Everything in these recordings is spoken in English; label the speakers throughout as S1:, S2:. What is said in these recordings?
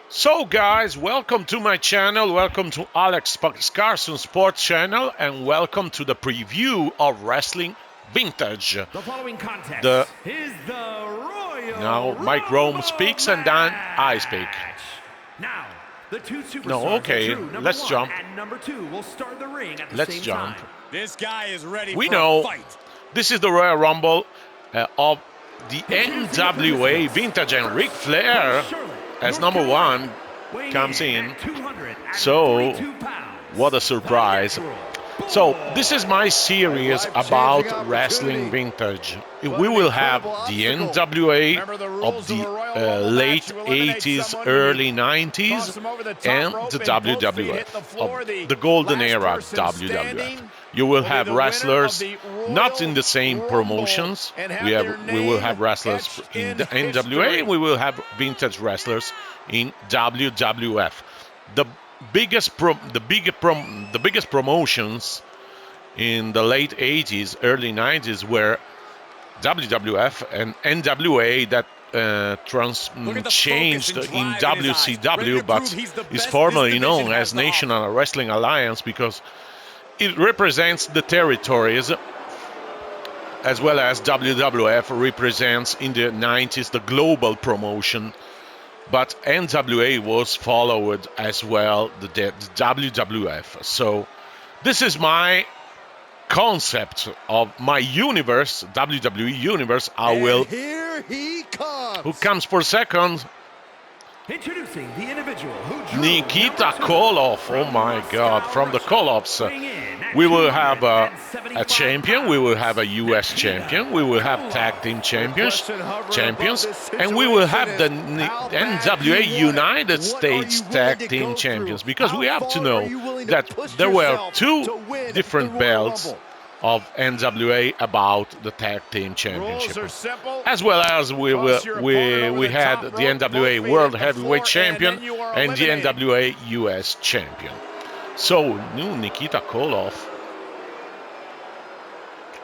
S1: So guys, welcome to my channel, welcome to Alex Carson Sports channel, and welcome to the preview of Wrestling Vintage.
S2: The following contest is the Royal
S1: Now Mike Rome
S2: Rumble
S1: speaks and then I speak.
S2: Now, the two superstars
S1: No, okay,
S2: number
S1: let's
S2: one
S1: jump.
S2: and number two will start the ring at the
S1: Let's
S2: same
S1: jump.
S2: time.
S3: This guy is ready
S1: We
S3: for
S1: know
S3: a fight.
S1: this is the Royal Rumble of the NWA Vintage, and Ric Flair as number one comes in. So, what a surprise. So, this is my series about Wrestling Vintage. We will have the NWA of the late 80s, early 90s, and the WWF, of the golden era of WWF. You will have wrestlers not in the same promotions. We will have wrestlers in the NWA, and we will have vintage wrestlers in WWF. The biggest promotions in the late 80s, early 90s were WWF and NWA that changed in WCW, but is formerly known as National Wrestling Alliance because it represents the territories, as well as WWF represents in the 90s the global promotion. But NWA was followed as well, the WWF. So this is my concept of my universe, WWE universe.
S3: Here he comes.
S1: Who comes for second?
S2: Introducing the individual who
S1: Nikita Koloff. Oh my God! From the Koloffs, we will have a champion. We will have a U.S. champion. We will have tag team champions, and we will have the NWA United States tag team champions. Because we have to know that there were two different belts of NWA about the tag team championship, as well as we had the NWA World Heavyweight Champion and the NWA US Champion. So new Nikita Koloff.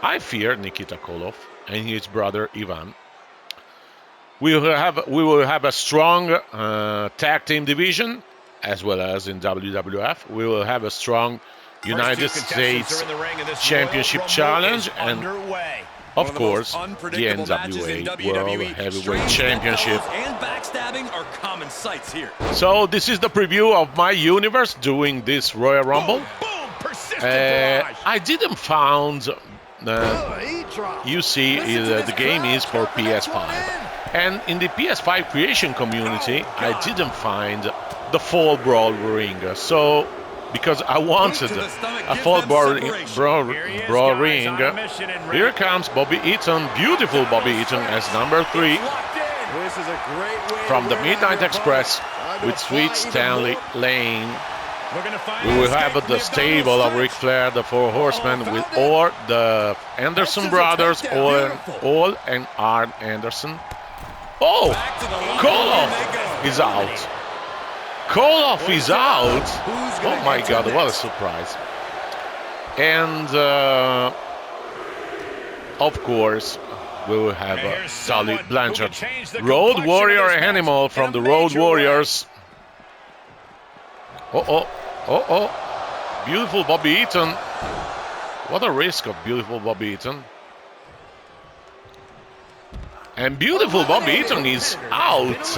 S1: I fear Nikita Koloff and his brother Ivan. We will have a strong tag team division, as well as in WWF. We will have a strong United States Championship Challenge, and of course the NWA World Heavyweight Championship.
S3: And backstabbing are common sights here.
S1: So this is the preview of my universe doing this Royal Rumble. I didn't found you see the game is for PS5, and in the PS5 creation community I didn't find the Fall Brawl ring. So because I wanted a Fall Brawl ring. Here comes Bobby Eaton, beautiful Bobby Eaton as number 3 from the Midnight Express with Sweet Stanley Lane. We will have the stable of Ric Flair, the Four Horsemen, with or the Anderson brothers, Ole and Arn Anderson. Oh, Koloff is out. Koloff is out. Oh my God, what a surprise. And of course, we will have Tully Blanchard. Road Warrior Animal from the Road Warriors. Beautiful Bobby Eaton. What a risk of beautiful Bobby Eaton. And beautiful Bobby Eaton is out.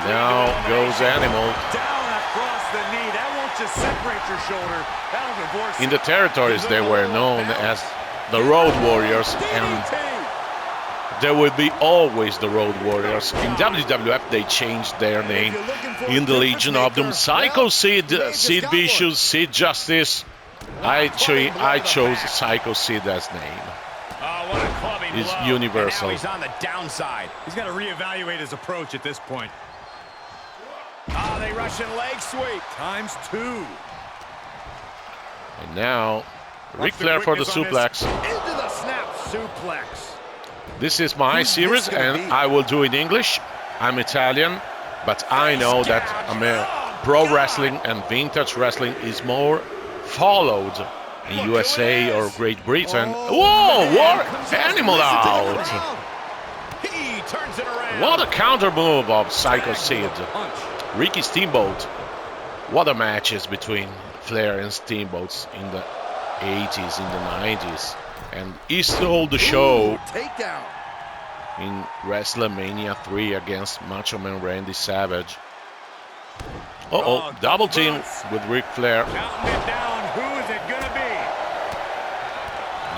S1: Now goes Animal.
S3: Down across the knee. That won't just separate your shoulder. That'll divorce.
S1: In the territories, they were known as the Road Warriors, and there will be always the Road Warriors. In WWF, they changed their name. In the Legion of Doom, Psycho Sid, Sid Vicious, Sid Justice. I chose Psycho Sid as name. Is universal.
S3: He's on the downside. He's got to reevaluate his approach at this point. They Russian leg sweep times 2.
S1: And now Ric Flair for the suplex.
S3: Into the snap suplex.
S1: This is my series, and I will do it in English. I'm Italian, but I know that pro wrestling and vintage wrestling is more followed in USA or Great Britain. Whoa, War Animal out.
S3: He turns turns it around.
S1: What a counter move of Psycho Sid. Ricky Steamboat. What a matches between Flair and Steamboats in the 80s, in the 90s. And he stole the show in WrestleMania 3 against Macho Man Randy Savage. Double team with Ric Flair.
S3: Counting it down. Who is it going to be?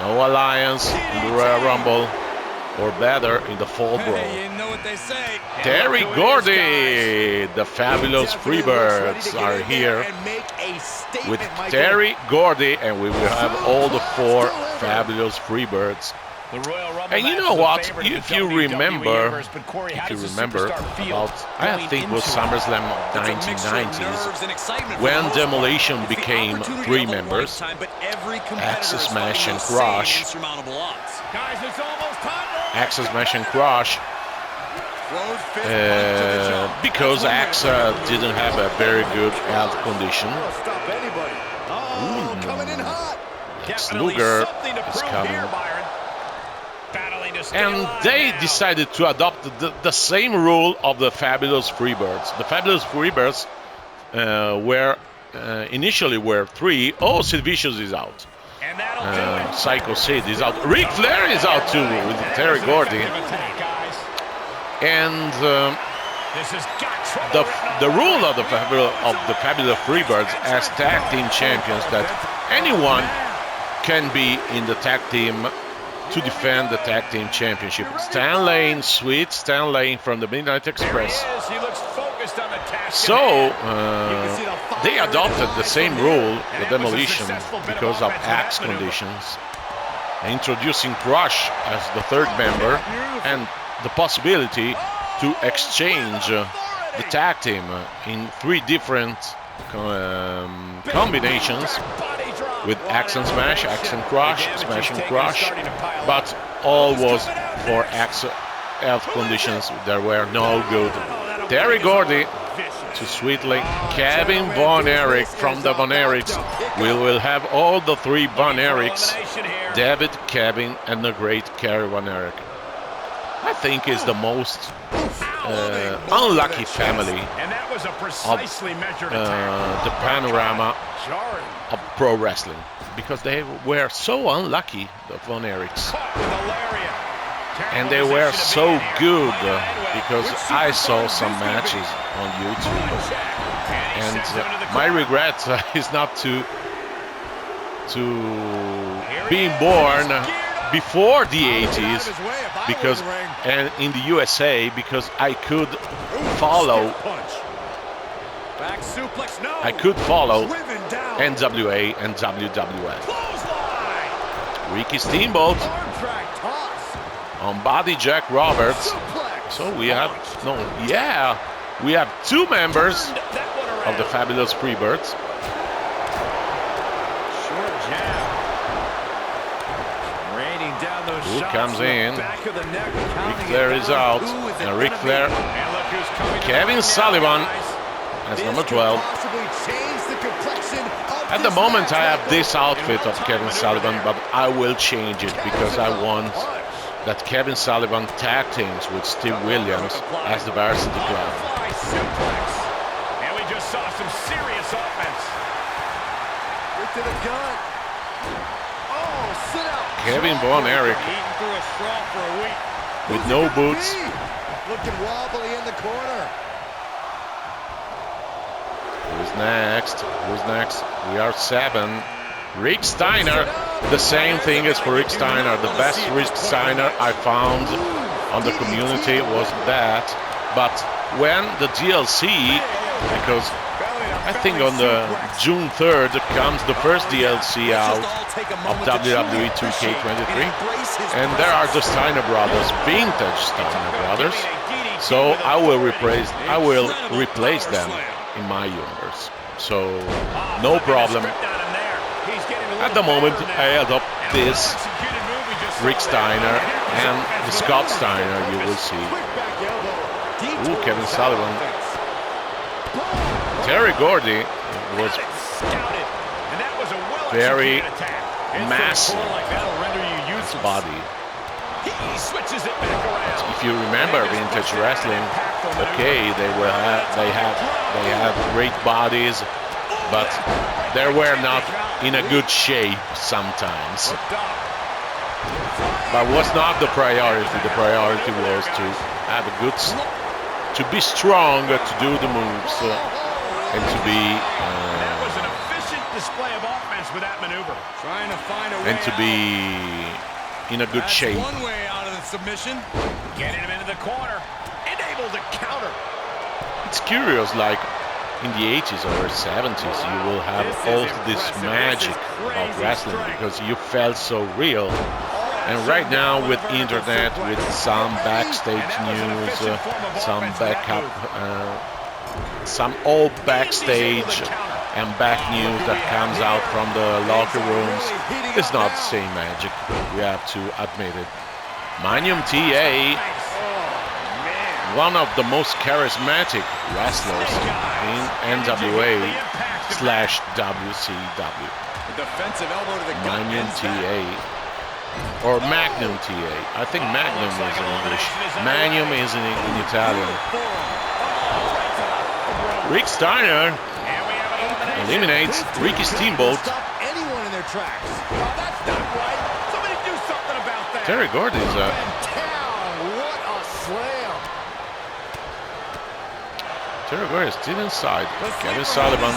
S1: No alliance in the Royal Rumble, or better, in the Fall Brawl.
S3: Hey, you know what they say.
S1: Terry Gordy, the fabulous Freebirds are here with Terry Gordy, and we will have all the 4 fabulous Freebirds. And you know what? If you remember, about, I think it was SummerSlam 1990s, when Demolition became 3 members, Axis Smash and Crush. Axis Smash and Crush, because Axa didn't have a very good health condition. Lex Luger is coming. And they decided to adopt the same rule of the Fabulous Freebirds. The Fabulous Freebirds initially were 3. Oh, Sid Vicious is out. Psycho Sid is out. Ric Flair is out too with Terry Gordy. And the rule of the Fabulous Freebirds as tag team champions, that anyone can be in the tag team to defend the tag team championship. Stan Lane, sweet Stan Lane from the Midnight Express. So they adopted the same rule, the Demolition, because of Axe conditions, introducing Crush as the 3rd member and the possibility to exchange the tag team in 3 different combinations with Axe and Smash, Axe and Crush, Smash and Crush, but all was for Axe health conditions that were no good. Terry Gordy to sweetly Kevin Von Erich from the Von Erichs. We will have all the 3 Von Erichs, David, Kevin, and the great Kerry Von Erich. I think is the most unlucky family of the panorama of pro wrestling, because they were so unlucky, the Von Erichs, and they were so good, because I saw some matches on YouTube, and my regret is not to being born before the 80s, because and in the USA, because I could follow NWA and WWF. Ricky Steamboat on body Jack Roberts. So we have we have 2 members of the Fabulous Freebirds. Who comes in? Ric Flair is out, and Ric Flair, Kevin Sullivan as number 12. At the moment I have this outfit of Kevin Sullivan, but I will change it because I want that Kevin Sullivan tag teams with Steve Williams as the Varsity Club.
S3: And we just saw some serious offense. To the gut.
S1: Kevin Von Erich with no boots.
S2: Looking wobbly in the corner.
S1: Who's next? Who's next? We are 7. Rick Steiner. The same thing as for Rick Steiner. The best Rick Steiner I found on the community was that. But when the DLC, because I think on the June 3rd comes the first DLC out of WWE 2K23, and there are the Steiner brothers, vintage Steiner brothers. So I will replace them in my universe. So no problem. At the moment I adopt this Rick Steiner and the Scott Steiner, you will see. Ooh, Kevin Sullivan. Terry Gordy was very massive, his body.
S3: He switches it back around.
S1: If you remember vintage wrestling, okay, they had great bodies, but they were not in a good shape sometimes. But was not the priority. The priority was to have a good, to be strong, to do the moves, and to be.
S3: That was an efficient display of offense with that maneuver. Trying to find a way
S1: and to be in a good shape.
S3: One way out of the submission. Getting him into the corner and able to counter.
S1: It's curious, like in the 80s or 70s, you will have all this magic of wrestling because you felt so real. And right now with internet, with some backstage news, some backup, some old backstage and back news that comes out from the locker rooms, it's not the same magic. We have to admit it. Magnum TA, one of the most charismatic wrestlers in NWA / WCW.
S3: Defensive elbow to the
S1: Magnum TA. Or Magnum TA. I think Magnum is in English. Magnum is in Italian. Rick Steiner eliminates Ricky Steamboat.
S3: Anyone in their tracks. Oh, that's not right. Somebody do something about that.
S1: Terry Gordy is
S3: What a slam.
S1: Terry Gordy is still inside. Kevin Sullivan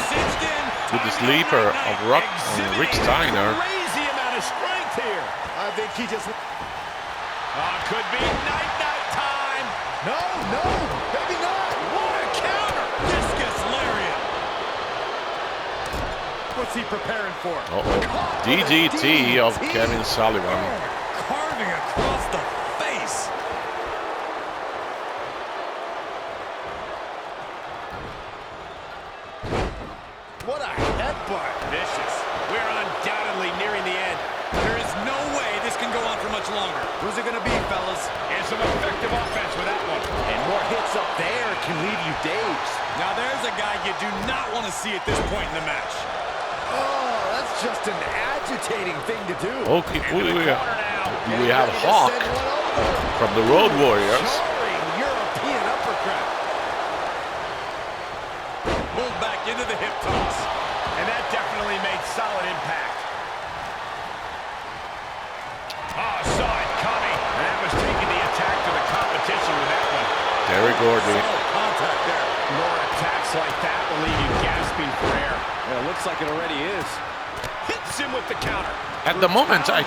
S1: with the sleeper of Rick Steiner.
S3: Crazy amount of strength here. I think he just. Could be night time. No, maybe not. What a counter. Discus lariat. What's he preparing for?
S1: DDT of Kevin Sullivan.
S3: Carving across the face. What a headbutt. Vicious. We're undoubtedly nearing the end. There is no way this can go on for much longer. Who's it going to be, fellas? And some effective offense with that one. And more hits up there can leave you dazed. Now there's a guy you do not want to see at this point in the match. Oh, that's just an agitating thing to do.
S1: Okay, we have Hawk from the Road Warriors.
S3: European uppercut. Pulled back into the hip toss. And that definitely made solid impact. Saw it coming. And that was taking the attack to the competition with that one.
S1: Terry Gordy.
S3: Contact there. More attacks like that will leave you gasping for air. Well, it looks like it already is. Hits him with the counter.
S1: At the moment, I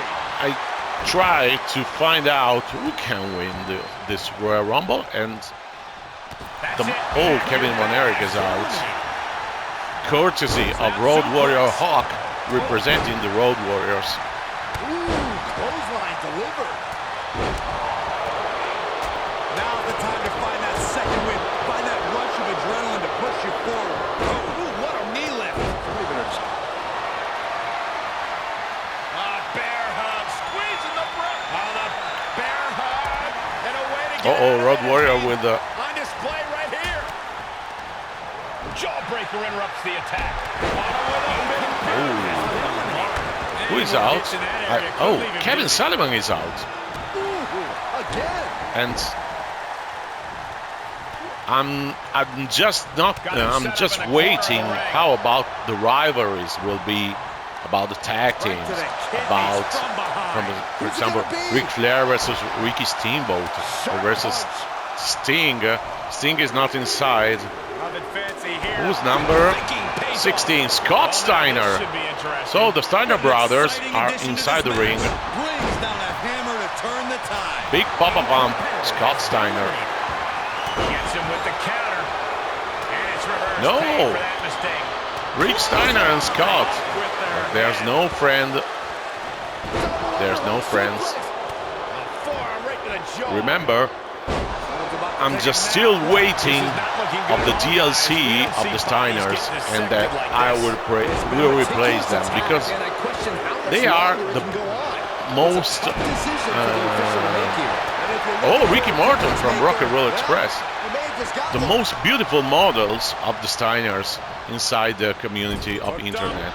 S1: try to find out who can win this Royal Rumble, and Kevin Von Erich is out. Courtesy of Road Warrior Hawk representing the Road Warriors.
S3: Clothesline delivered. Now's the time to find that second win. Find that rush of adrenaline to push you forward. What a knee lift. Bear hug. Squeezing the breath. The bear hug. And away to get
S1: Road Warrior with the...
S3: on display right here. Jawbreaker interrupts the attack.
S1: Who is out? Kevin Sullivan is out. And I'm just waiting how about the rivalries will be, about the tag teams, about for example Ric Flair versus Ricky Steamboat versus Sting. Sting is not inside. Who's number 16? Scott Steiner. So the Steiner brothers are inside the ring. Big pop-up bump, Scott Steiner.
S3: Gets him with the counter. And it's reversed.
S1: No.
S3: For that mistake.
S1: Rick Steiner and Scott. There's no friend. There's no friends. Remember, I'm just still waiting of the DLC of the Steiners, and that I will replace them, because they are the most Ricky Morton from Rock and Roll Express, the most beautiful models of the Steiners inside the community of internet,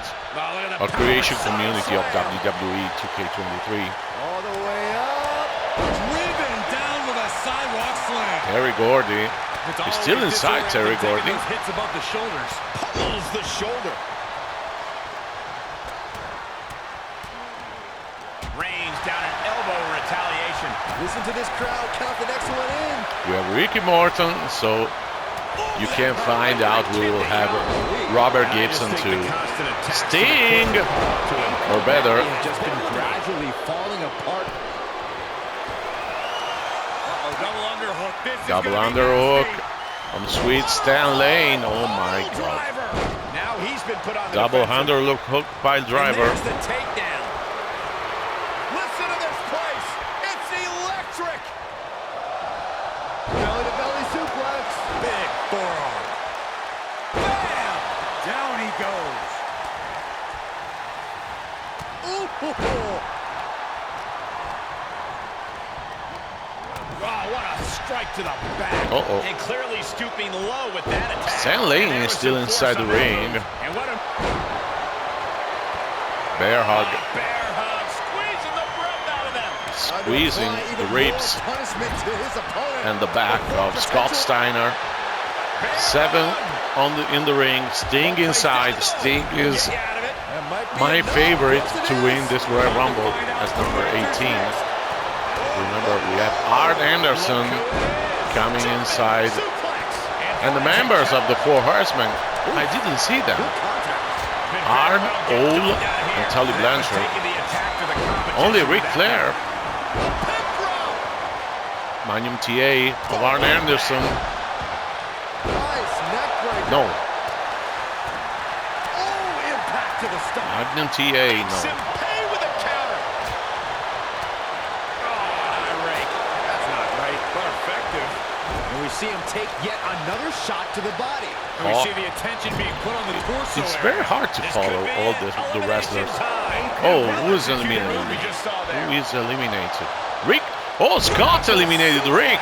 S1: or creation community of WWE 2K23.
S3: All the way up.
S1: Terry Gordy. He's still inside, Terry Gordy.
S3: Hits above the shoulders. Pummels the shoulder. Range down an elbow retaliation. Listen to this crowd count the next one in.
S1: We have Ricky Morton, so you can find out. We will have Robert Gibson to Sting, or better.
S3: Just been gradually falling apart. Double underhook.
S1: Double underhook from Sweet Stan Lane. Oh my God.
S3: Now he's been put on the
S1: Double
S3: defensive.
S1: underhook hook by Driver.
S3: And there's the takedown. Listen to this place. It's electric. Belly to belly suplex. Big forearm. Bam! Down he goes. Ooh. Oh, what a strike to the back.
S1: Uh-oh.
S3: And clearly stooping low with that attack.
S1: Stan Lane is still inside the ring.
S3: And what a
S1: Bear hug.
S3: bear hug, squeezing the breath out of them.
S1: Squeezing the ribs and the back of Scott Steiner. 7 in the ring. Sting inside. Sting is my favorite to win this Royal Rumble as number 18. Remember, we have Arn Anderson coming inside, and the members of the Four Horsemen. I didn't see them. Arn, Ole, and Tully Blanchard. Only Ric Flair. Magnum TA of Arn Anderson. No. Magnum TA, no.
S3: We see him take yet another shot to the body. And we see the attention being put on the torso.
S1: It's very hard to follow all the wrestlers. Oh, who is eliminated? Who is eliminated? Rick. Oh, Scott eliminated Rick.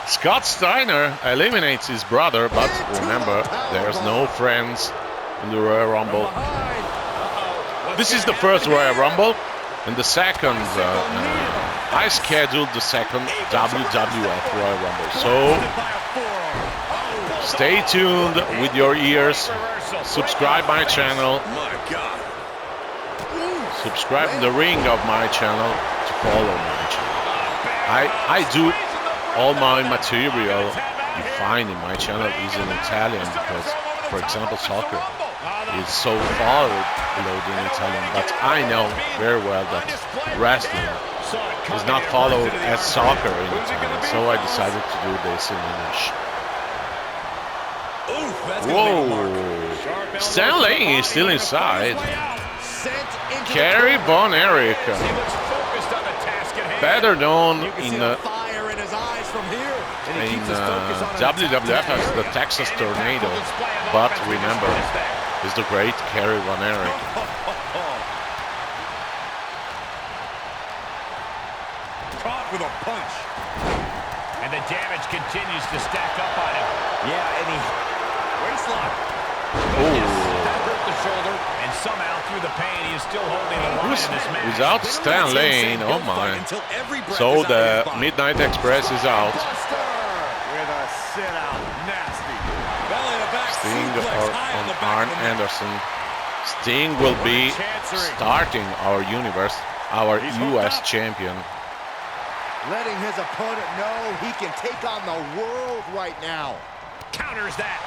S1: Scott Steiner eliminates his brother, but remember, there's no friends in the Royal Rumble. This is the first Royal Rumble, and the second. I scheduled the second WWF Royal Rumble, so stay tuned with your ears. Subscribe my channel. Subscribe the ring of my channel to follow my channel. I do all my material you find in my channel is in Italian because, for example, soccer is so followed in Italian, but I know very well that wrestling is not followed as soccer in Italian, so I decided to do this in English. Whoa! Stan Lane is still inside. Kerry Von Erich, better known in WWF as the Texas Tornado, but remember, is the great Kerry Von Erich.
S3: With a punch. And the damage continues to stack up on him. Yeah, and he waistlock. That hurt the shoulder, and somehow through the pain he is still holding the line in this match.
S1: Without Stan Lane, oh my. So the Midnight Express is out.
S3: With a sit out, nasty.
S1: Sting on Arn Anderson. Sting will be starting our universe, our US champion.
S3: Letting his opponent know he can take on the world right now. Counters that.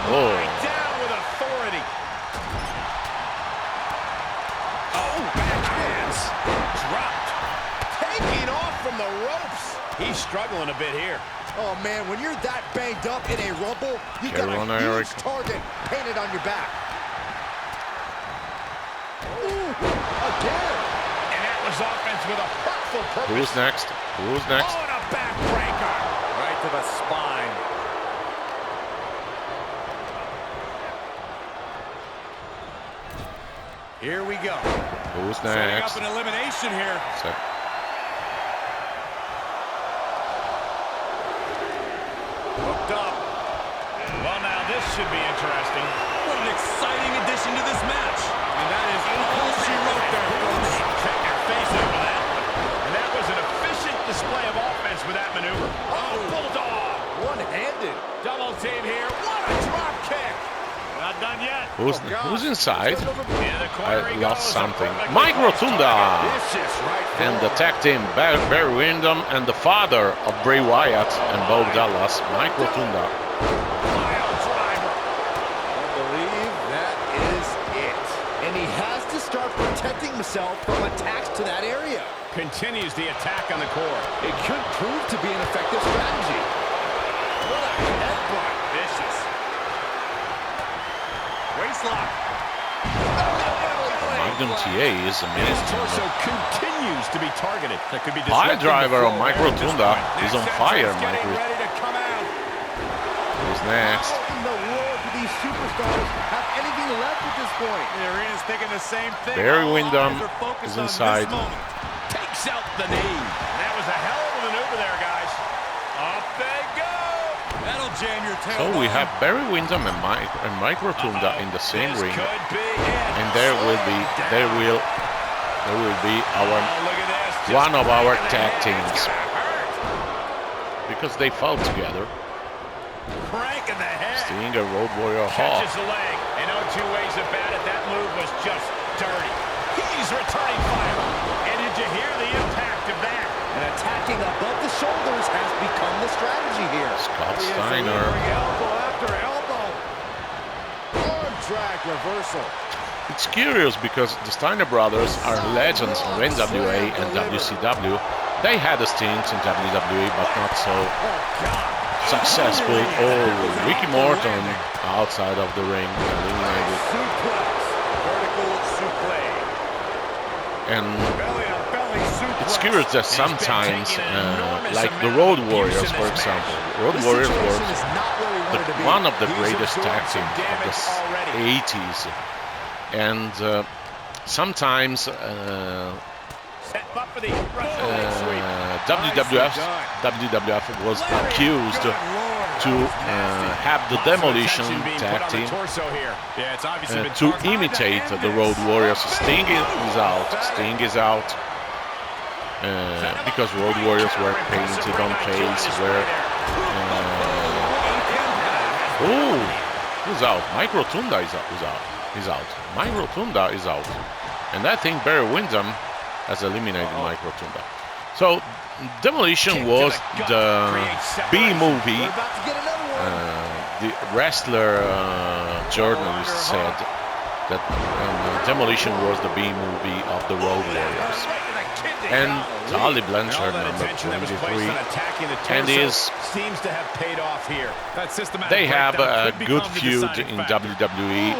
S3: Oh, my, down with authority. Oh, backhands. Dropped. Taking off from the ropes. He's struggling a bit here. Oh, man, when you're that banged up in a rumble, you got a huge target painted on your back. Ooh, again. And that was offense with a hurtful purpose.
S1: Who's next? Who's next?
S3: Oh, and a backbreaker. Right to the spine. Here we go.
S1: Who's
S3: Setting
S1: next?
S3: up an elimination here. Hooked up. Well, now this should be interesting. What an exciting addition to this match. And that is all she wrote there, folks. Check your face after that. And that was an efficient display of offense with that maneuver. Oh, bulldog. One-handed. Double team here. What a drop kick. Not done yet.
S1: Who's inside? I lost something.
S3: Perfect
S1: Mike Rotunda.
S3: right
S1: And the tag team, Barry Windham and the father of Bray Wyatt and Bo Dallas, Mike Rotunda.
S3: Pile driver. I believe that is it. And he has to start protecting himself from attacks to that area. Continues the attack on the core. It could prove to be an effective strategy. What a headbutt. Vicious. Waistlock.
S1: Magnum TA is
S3: His
S1: amazing.
S3: torso continues to be targeted. That could be
S1: Pile
S3: disrupting
S1: driver
S3: the
S1: of
S3: flow
S1: Mike
S3: at this
S1: Rotunda
S3: point.
S1: is on
S3: Next
S1: fire.
S3: entrance
S1: Mike
S3: getting ready to come out.
S1: Who's next?
S4: How in the world do these superstars have anything left at this point?
S3: The arena's thinking the same thing.
S1: Barry
S3: All
S1: Windham
S3: eyes are focused
S1: is
S3: on
S1: inside.
S3: this moment. Takes out the knee. That was a hell of a maneuver there, guys. Up they go. That'll jam your tail.
S1: So we have Barry Windham and Mike Rotunda in the same ring,
S3: Could be it.
S1: and there will be
S3: Oh, look at this. Just
S1: one of our
S3: cranking the
S1: tag
S3: head.
S1: teams
S3: It's gonna hurt.
S1: because they fought together.
S3: Cranking the head.
S1: Stinger, Road Warrior Hawk.
S3: Catches the leg. And no two ways about it. That move was just dirty. He's returning fire. And did you hear the impact of that?
S4: And attacking above the shoulders has become the strategy here.
S1: Scott
S4: He is
S1: Steiner.
S4: delivering elbow after elbow. Arm drag reversal.
S1: It's curious because the Steiner brothers are legends in NWA and WCW. They had a stint in WWE, but not so successful. Oh, Ricky Morton outside of the ring, eliminated.
S3: Suplex. Vertical suplex.
S1: And
S3: Belly to belly suplex.
S1: it's curious that sometimes, like the Road Warriors, for example, Road
S4: This
S1: Warriors
S4: situation
S1: were
S4: is not where we wanted to be.
S1: one of the
S3: He's
S1: greatest
S3: absorbed
S1: tag
S3: some
S1: teams of
S3: damage
S1: the
S3: already.
S1: 80s. And sometimes
S3: Set up for the Russian sweep.
S1: WWF was accused to have the Demolition tag team to imitate the Road Warriors. Sting is out. Sting is out because Road Warriors were painted on face. Who's out? Mike Rotunda is out. He's out. Mike Rotunda is out. And I think Barry Windham has eliminated Mike Rotunda. So Demolition was the B movie.
S4: We're about to get another one.
S1: The wrestler journalist said that Demolition was the B movie of the Road Warriors. And Tully Blanchard, number 23, and
S3: seems to have paid off here.
S1: they have a good feud in WWE,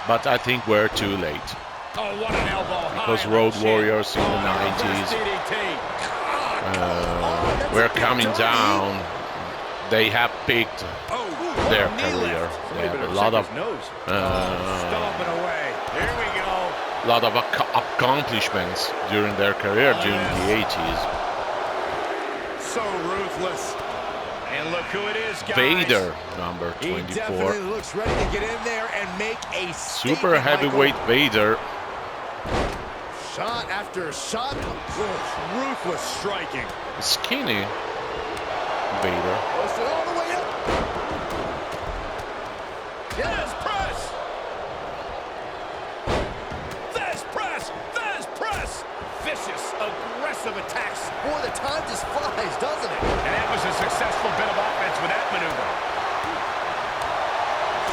S1: but I think we're too late.
S3: Oh, what an elbow.
S1: Because Road Warriors in the 90s were coming down. They have peaked their career. They have a lot of accomplishments during their career during the 80s.
S3: So ruthless. And look who it is, guys.
S1: Vader, number
S4: He
S1: 24.
S4: definitely looks ready to get in there and make a
S1: Super
S4: statement,
S1: heavyweight
S4: Michael.
S1: Vader.
S4: Shot after shot.
S3: Ruthless striking.
S1: Skinny Vader.
S4: Goes it all the way up.
S3: Yes, press. There's press. There's press. Vicious, aggressive attacks.
S4: Boy, the time just flies, doesn't it?
S3: And that was a successful bit of offense with that maneuver.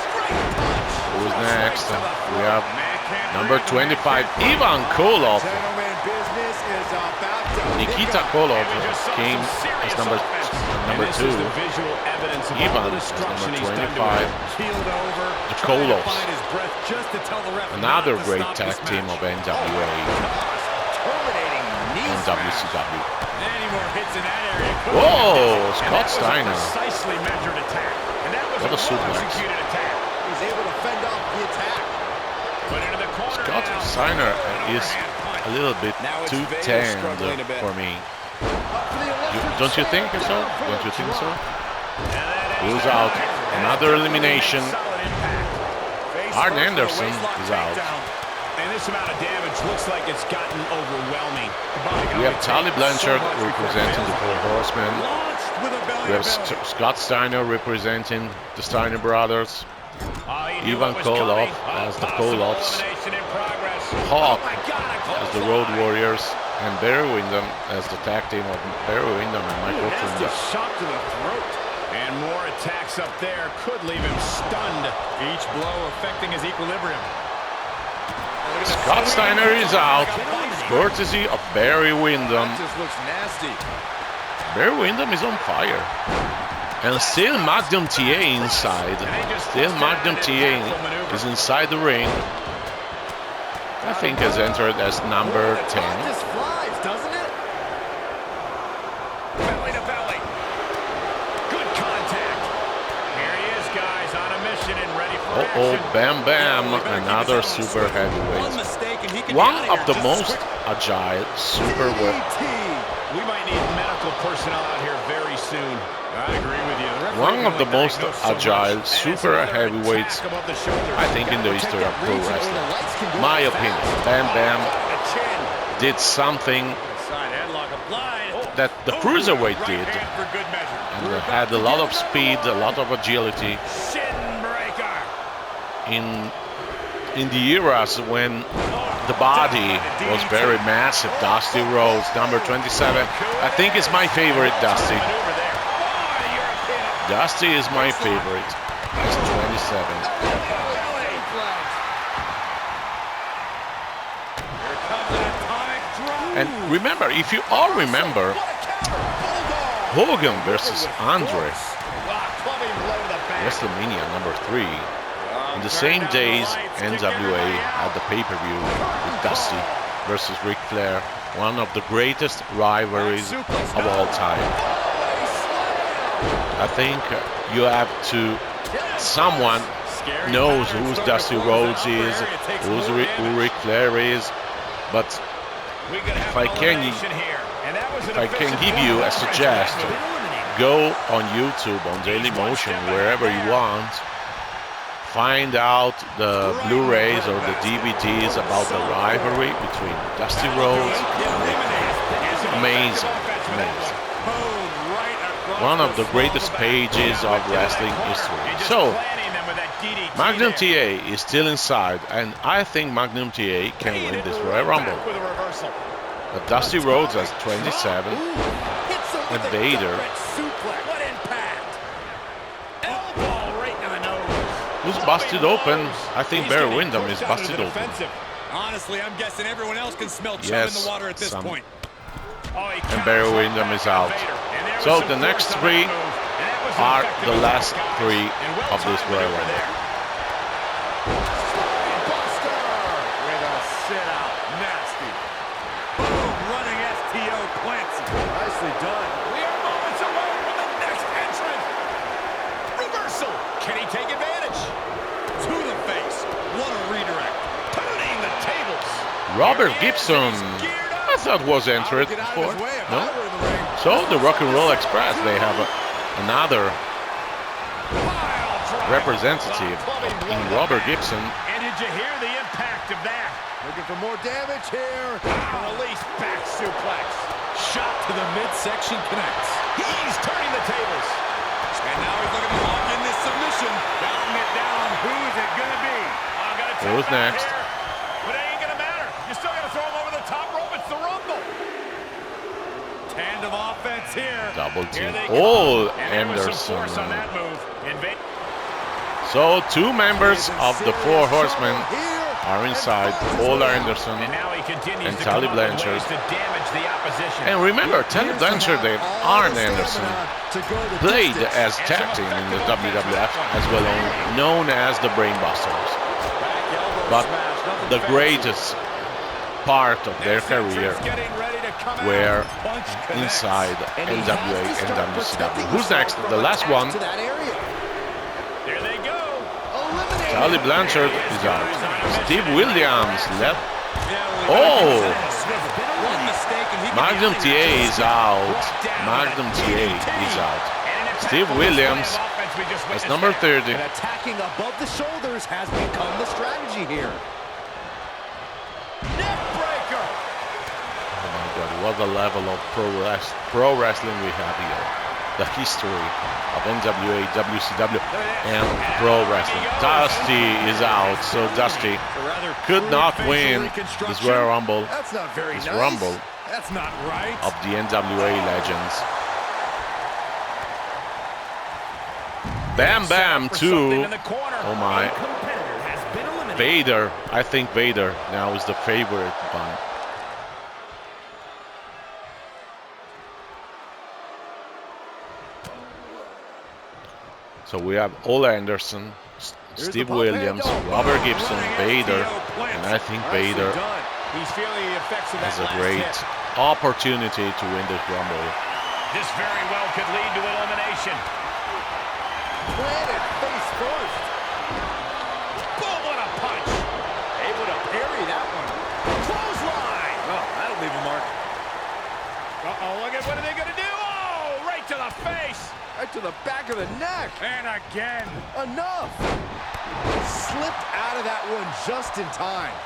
S3: Straight punch.
S1: Who's next?
S3: Straight to the
S1: We
S3: throat.
S1: have
S3: Man can't
S1: number
S3: breathe.
S1: 25, Ivan Koloff.
S4: Gentlemen, business is about to
S1: Nikita Koloff came as number
S3: And this
S1: 2.
S3: is the visual evidence of all
S1: Ivan
S3: the
S1: is
S3: destruction
S1: number
S3: he's done to
S1: 25.
S3: him. Keeled over,
S1: The
S3: trying to
S1: Koloffs.
S3: find his breath just to tell the ref
S1: Another
S3: not to
S1: great
S3: stop
S1: tag
S3: this
S1: team
S3: match.
S1: of NWA
S4: terminating knee
S1: and
S4: smash.
S1: WCW.
S3: Any more hits in that area could
S1: Whoa,
S3: And
S1: Scott
S3: that was a
S1: Steiner.
S3: precisely measured attack. And that was
S1: What a suplex.
S3: well-executed attack.
S4: He's able to fend off the attack.
S3: Put into the corner
S1: Scott
S3: now.
S1: Steiner
S3: An
S1: is
S3: overhand punch.
S1: a little bit
S3: Now it's
S1: too
S3: Vader
S1: tanned
S3: struggling a bit.
S1: for me.
S4: Up for the electric
S1: Don't you
S4: chair,
S1: think so?
S4: down for
S1: Don't
S4: the
S1: you think so?
S4: drop.
S3: And that is
S1: Who's
S3: the
S1: out?
S3: impact.
S1: Another elimination.
S3: Solid impact. Face
S1: Arn
S3: first,
S1: Anderson
S3: the waistlock
S1: is out.
S3: takedown. And this amount of damage looks like it's gotten overwhelming.
S1: We have Tully Blanchard representing the Four Horsemen. We have Scott Steiner representing the Steiner brothers. Ivan Koloff as the Koloffs. Hawk as the Road Warriors. And Barry Windham as the tag team of Barry Windham and Michael Funda.
S3: Shot to the throat. And more attacks up there could leave him stunned. Each blow affecting his equilibrium.
S1: Scott Steiner is out, courtesy of Barry Windham.
S4: That just looks nasty.
S1: Barry Windham is on fire. And still Magnum TA inside. Still Magnum TA is inside the ring. I think has entered as number 10.
S4: Just flies, doesn't it?
S3: Belly to belly. Good contact. Here he is, guys, on a mission and ready for action.
S1: Bam Bam, another super heavyweight. One of the most agile super
S3: We might need medical personnel out here very soon. I agree with you.
S1: One of the most agile super heavyweights, I think, in the history of pro wrestling. My opinion. Bam Bam did something that the cruiserweight did, and had a lot of speed, a lot of agility. In the eras when the body was very massive. Dusty Rhodes, number 27. I think it's my favorite, Dusty. Dusty is my favorite. It's 27. And remember, if you all remember, Hogan versus Andre, WrestleMania number 3. In the same days, NWA had the pay-per-view with Dusty versus Ric Flair, one of the greatest rivalries of all time. I think you have to, someone knows who Dusty Rhodes is, who Ric Flair is, but if I can give you a suggestion, go on YouTube, on Dailymotion, wherever you want. Find out the Blu-rays or the DVDs about the rivalry between Dusty Rhodes and Ric Flair. Amazing, amazing. One of the greatest pages of wrestling history. So, Magnum TA is still inside, and I think Magnum TA can win this Royal Rumble. But Dusty Rhodes has 27, and Vader, who's busted open. I think Barry Windham is busted open.
S3: Honestly, I'm guessing everyone else can smell chum in the water at this point.
S1: And Barry Windham is out. So the next 3 are the last 3 of this Royal Rumble.
S4: Buster with a sit-out. Nasty.
S3: Boom, running STO Clancy.
S4: Nicely done.
S3: We are moments away from the next entrant. Reversal. Can he take advantage? To the face. What a redirect. Turning the tables.
S1: Robert Gibson, I thought was entered before. No? So the Rock and Roll Express, they have another representative in Robert Gibson.
S3: And did you hear the impact of that?
S4: Looking for more damage here.
S3: Release back suplex. Shot to the midsection connects. He's turning the tables. And now he's looking to lock in this submission. Counting it down. Who is it going to be?
S1: Who's next?
S3: But it ain't going to matter. You still got to throw him over the top rope. It's the Rumble. Tandem offense here.
S1: Double team. Oh, Anderson. So 2 members of the Four Horsemen are inside. Paul Anderson and Tully Blanchard. And remember, Tully Blanchard and Arn Anderson played as tag team in the WWF, as well known as the Brainbusters. But the greatest part of their career were inside NWA and WCW. Who's next? The last one.
S3: There they go.
S1: Tully Blanchard is out. Steve Williams left. Oh! Magnum TA is out. Magnum TA is out. Steve Williams as number 30.
S4: And attacking above the shoulders has become the strategy here.
S1: what the level of pro wrestling we have here. The history of NWA, WCW, and pro wrestling. Dusty is out, so Dusty could not win this Royal Rumble.
S4: That's not very
S1: This
S4: nice.
S1: Rumble
S3: That's not right.
S1: of the NWA legends. Bam Bam too. Oh my. Vader. I think Vader now is the favorite one. So we have Ole Anderson, Steve Williams, Robert Gibson, Vader, and I think Vader has a great opportunity to win this Rumble.
S3: This very well could lead to elimination.
S4: Planted face first.
S3: Boom, what a punch.
S4: Able to parry that one.
S3: Clothesline.
S4: Oh, that'll leave a mark.
S3: Uh-oh, look at what are they going to do? Oh, right to the face.
S4: Right to the back of the neck.
S3: And again.
S4: Enough. Slipped out of that one just in time.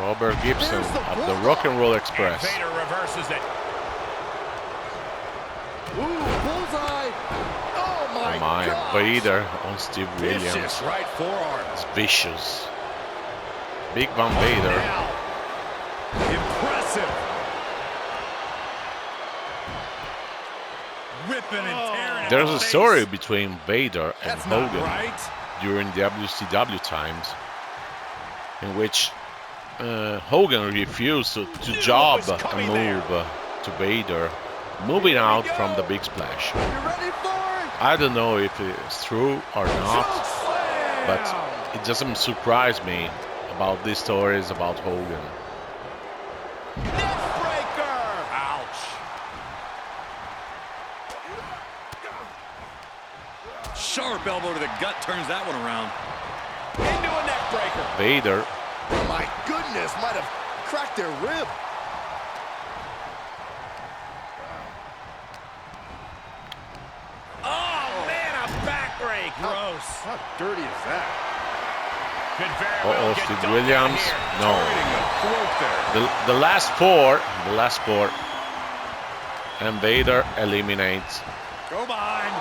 S1: Robert Gibson of the Rock and Roll Express.
S3: And Vader reverses it.
S4: Ooh, bullseye. Oh my gosh.
S1: Vader on Steve Williams.
S4: Vicious right forearm.
S1: It's vicious. Big Van Vader.
S3: Now. Impressive. Ripping and tearing.
S1: There's a story between Vader and
S3: That's not
S1: Hogan
S3: right.
S1: during WCW times, in which Hogan refused to job a move to Vader, moving out from the big splash.
S4: You ready for it?
S1: I don't know if it's true or not, but it doesn't surprise me about these stories about Hogan.
S4: Neckbreaker.
S3: Ouch.
S2: Sharp elbow to the gut turns that one around.
S4: Into a neckbreaker.
S1: Vader,
S4: Oh my goodness, might have cracked their rib.
S3: Oh, man, a backbreak. Gross.
S4: How dirty is that?
S3: Could very well get
S1: Steve
S3: dumped
S1: Williams.
S3: here.
S1: No,
S4: Targeting the throat there.
S1: the last four, and Vader eliminates
S3: Go behind.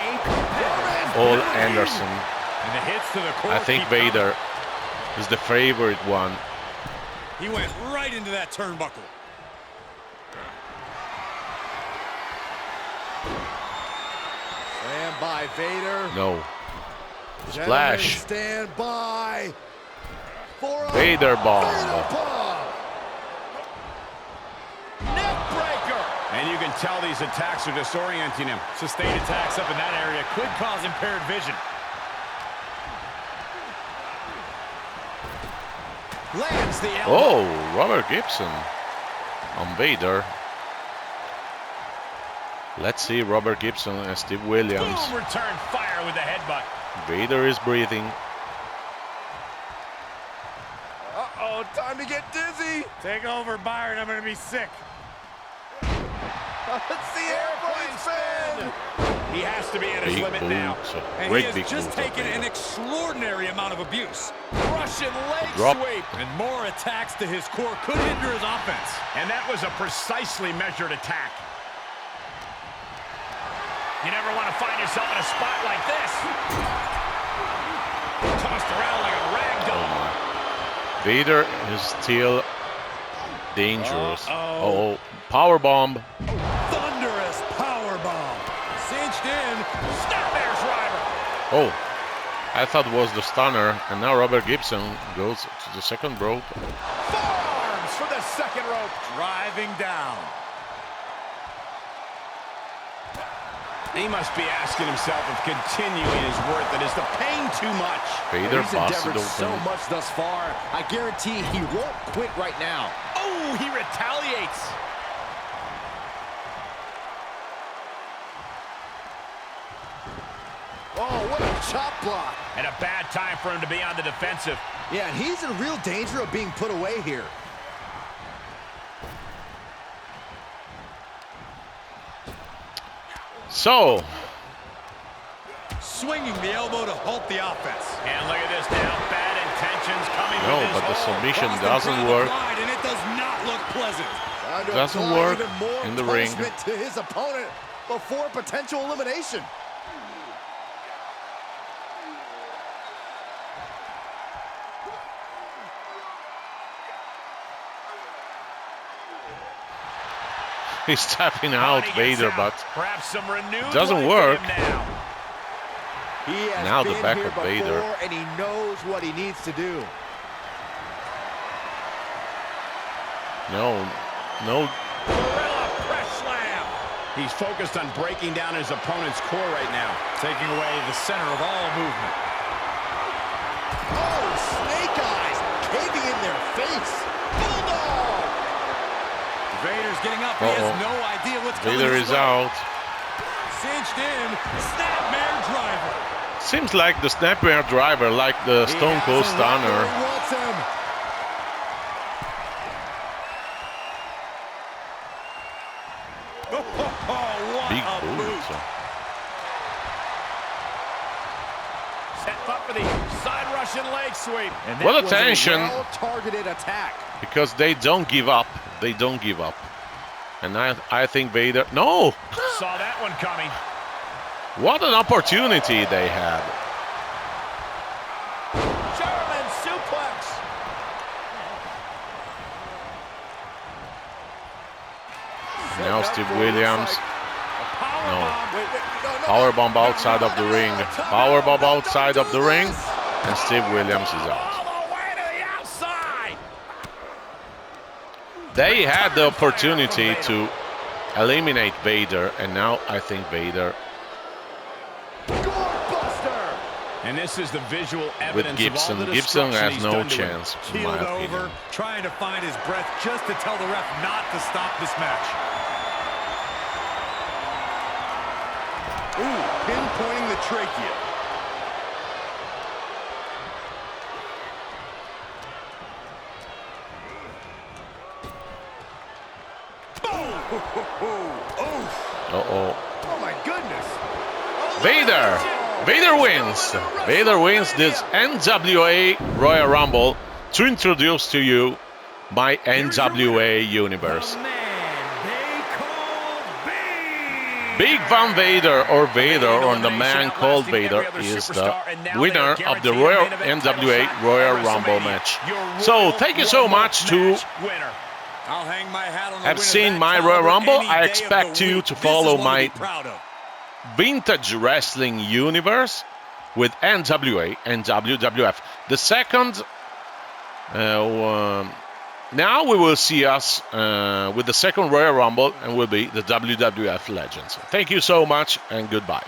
S1: Ole Anderson.
S3: And the hits to the core
S1: I think
S3: keep
S1: Vader is the favorite one.
S2: He went right into that turnbuckle.
S4: Stand by, Vader.
S1: No.
S4: Gentlemen,
S1: Splash.
S4: stand by. For a
S1: Vader bomb.
S4: Vader bomb. Neckbreaker.
S3: And you can tell these attacks are disorienting him. Sustained attacks up in that area could cause impaired vision.
S4: Lands the elbow.
S1: Oh, Robert Gibson on Vader. Let's see Robert Gibson and Steve Williams.
S3: Boom, return fire with the headbutt.
S1: Vader is breathing.
S4: Uh-oh, time to get dizzy.
S3: Take over, Byron. I'm going to be sick.
S4: It's the airplane spin.
S3: He has to be at his
S1: Big
S3: limit now.
S1: boots.
S2: And
S1: Great
S2: he has
S1: big
S2: just
S1: boots on
S2: taken an
S1: Vader.
S2: extraordinary amount of abuse.
S4: Russian leg
S1: Drop.
S4: sweep.
S2: And more attacks to his core could hinder his offense.
S3: And that was a precisely measured attack. You never want to find yourself in a spot like this. Tossed around like a rag
S1: Oh
S3: doll.
S1: my. Vader is still dangerous. Oh, power bomb.
S2: Thunderous powerbomb. Cinched in.
S3: Snapmare's driver.
S1: Oh, I thought it was the stunner, and now Robert Gibson goes to the second rope.
S3: Forearms for the second rope.
S2: Driving down.
S3: He must be asking himself if continuing is worth it. Is the pain too much?
S1: Vader
S4: He's
S1: busted
S4: endeavored so
S1: open.
S4: much thus far. I guarantee he won't quit right now.
S3: Oh, he retaliates.
S4: Oh, what a chop block.
S3: And a bad time for him to be on the defensive.
S4: Yeah, and he's in real danger of being put away here.
S1: So,
S2: Swinging the elbow to halt the offense.
S3: And look at this now. Bad intentions coming
S1: no,
S3: with this
S1: but the
S3: hold.
S1: submission
S2: Crossed in front
S1: doesn't
S2: of the
S1: work.
S2: glide, and it does not look pleasant.
S1: doesn't work in the ring.
S4: To his opponent before potential elimination.
S1: He's tapping out Vader, but
S3: perhaps some renewed
S1: it doesn't
S3: life
S1: work.
S3: in him now.
S4: He has
S1: Now the
S4: been
S1: back
S4: here
S1: of Vader.
S4: before, and he knows what he needs to do.
S1: No.
S3: Gorilla press slam. He's focused on breaking down his opponent's core right now, taking away the center of all movement.
S4: Oh, snake eyes caving in their face. Bulldog.
S3: Vader's getting up. He has no idea what's coming.
S1: Vader is out.
S3: Cinched in. Snapmare driver.
S1: Seems like the Snapmare driver, like the Stone Cold Stunner.
S4: He wants him.
S3: What
S1: Big
S3: a
S1: boot.
S3: move. Set up for the side Russian leg sweep. And that
S1: What
S3: was
S1: attention.
S4: Well-targeted attack.
S1: Because they don't give up. They don't give up. And I think Vader... No!
S3: Saw that one coming.
S1: What an opportunity they had.
S3: German suplex.
S1: Now Steve Williams. No.
S4: No.
S1: Powerbomb outside of the ring. Powerbomb outside of the ring. And Steve Williams is out.
S3: All the way to the outside.
S1: They had the opportunity to eliminate Vader, and now I think Vader
S4: Gorebuster.
S3: And this is the visual evidence
S1: with
S3: of all
S1: Gibson.
S3: the
S1: Gibson
S3: destruction
S1: has
S3: he's
S1: no
S3: done to him.
S1: chance, in
S2: Keeled
S1: my
S2: over,
S1: opinion.
S2: trying to find his breath just to tell the ref not to stop this match.
S4: Ooh, pinpointing the trachea.
S1: Uh-oh.
S4: Oh my goodness.
S1: Vader wins. Vader wins this NWA Royal Rumble to introduce to you my NWA universe. Big Van Vader, or Vader, or the man called Vader, is the winner of the Royal NWA Royal Rumble match. So thank you so much to
S3: I'll hang my hat on the
S1: have
S3: winner
S1: seen
S3: of
S1: my
S3: that
S1: Royal
S3: caliber
S1: Rumble.
S3: any
S1: I
S3: day of
S1: expect
S3: the
S1: you
S3: week.
S1: to
S3: This
S1: follow
S3: is one
S1: my
S3: to be proud of.
S1: vintage wrestling universe with NWA and WWF. The second, now we will see us with the second Royal Rumble, and will be the WWF Legends. Thank you so much, and goodbye.